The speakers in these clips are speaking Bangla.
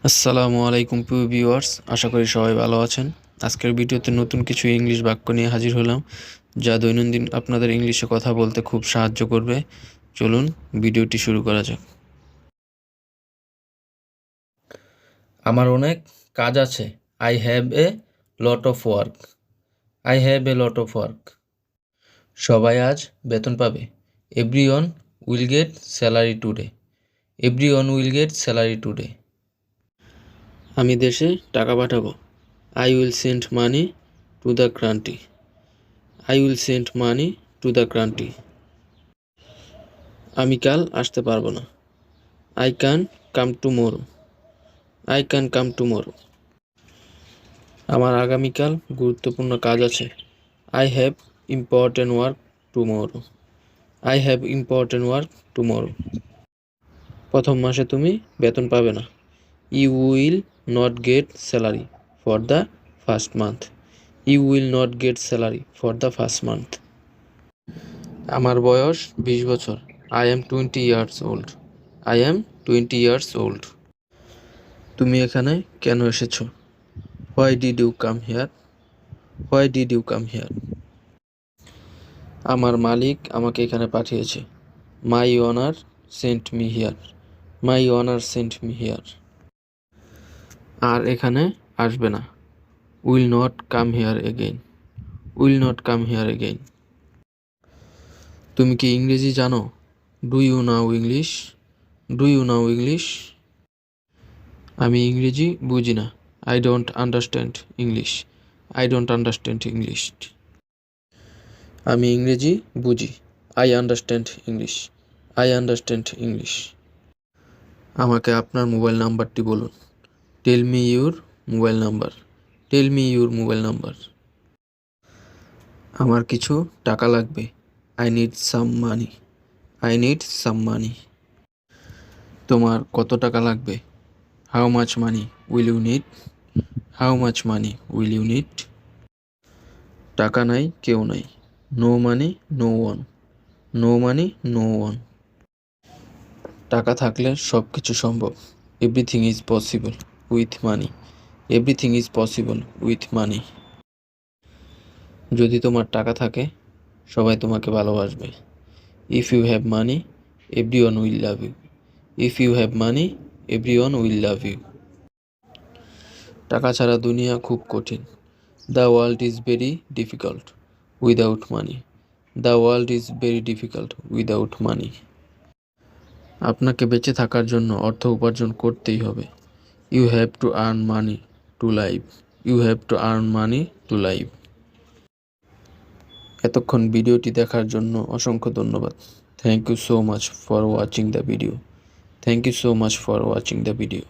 আসসালামু আলাইকুম প্রিয় ভিউয়ার্স, আশা করি সবাই ভালো আছেন। আজকের ভিডিওতে নতুন কিছু ইংলিশ বাক্য নিয়ে হাজির হলাম, যা দৈনন্দিন আপনাদের ইংলিশে কথা বলতে খুব সাহায্য করবে। চলুন ভিডিওটি শুরু করা যাক। আমার অনেক কাজ আছে। I have a lot of work. I have a lot of work. সবাই আজ বেতন পাবে। Everyone will get salary today. Everyone will get salary today. আমি দেশে টাকা পাঠাবো। I will send money to the country. I will send money to the country. আমি কাল আসতে পারবো না। I can come tomorrow. I can come tomorrow. আমার আগামীকাল গুরুত্বপূর্ণ কাজ আছে। I have important work tomorrow. I have important work tomorrow. প্রথম মাসে তুমি বেতন পাবে না। You will not get salary for the first month. You will not get salary for the first month. আমার বয়স 20 বছর। I am 20 years old. I am 20 years old. তুমি এখানে কেন এসেছো? Why did you come here? Why did you come here? আমার মালিক আমাকে এখানে পাঠিয়েছে। My owner sent me here. My owner sent me here. আর এখানে আসবে না। Will not come here again. Will not come here again. তুমি কি ইংরেজি জানো? Do you know English? Do you know English? আমি ইংরেজি বুঝি না। I don't understand English. I don't understand English. আমি ইংরেজি বুঝি। I understand English. I understand English. আমাকে আপনার মোবাইল নাম্বারটি বলুন। Tell me your mobile number. Tell me your mobile number. আমার কিছু টাকা লাগবে। I need some money. I need some money. তোমার কত টাকা লাগবে? How much money will you need? How much money will you need? টাকা নাই, কেউ নাই। No money no one. No money no one. টাকা থাকলে সব কিছু সম্ভব। Everything is possible with money. Everything is possible with money. যদি তোমার টাকা থাকে, সবাই তোমাকে ভালোবাসবে। If you have money everyone will love you. If you have money everyone will love you. টাকা ছাড়া দুনিয়া খুব কঠিন। The world is very difficult without money. The world is very difficult without money. আপনাকে বেঁচে থাকার জন্য অর্থ উপার্জন করতেই হবে। You have to earn money to live. You have to earn money to live. এতক্ষণ ভিডিওটি দেখার জন্য অসংখ্য ধন্যবাদ। Thank you so much for watching the video. Thank you so much for watching the video.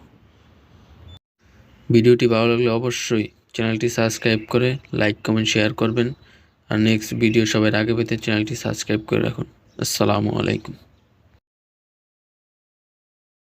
ভিডিওটি ভালো লাগলে অবশ্যই চ্যানেলটি সাবস্ক্রাইব করে লাইক কমেন্ট শেয়ার করবেন। আর নেক্সট ভিডিও সবার আগে পেতে চ্যানেলটি সাবস্ক্রাইব করে রাখুন। আসসালামু আলাইকুম।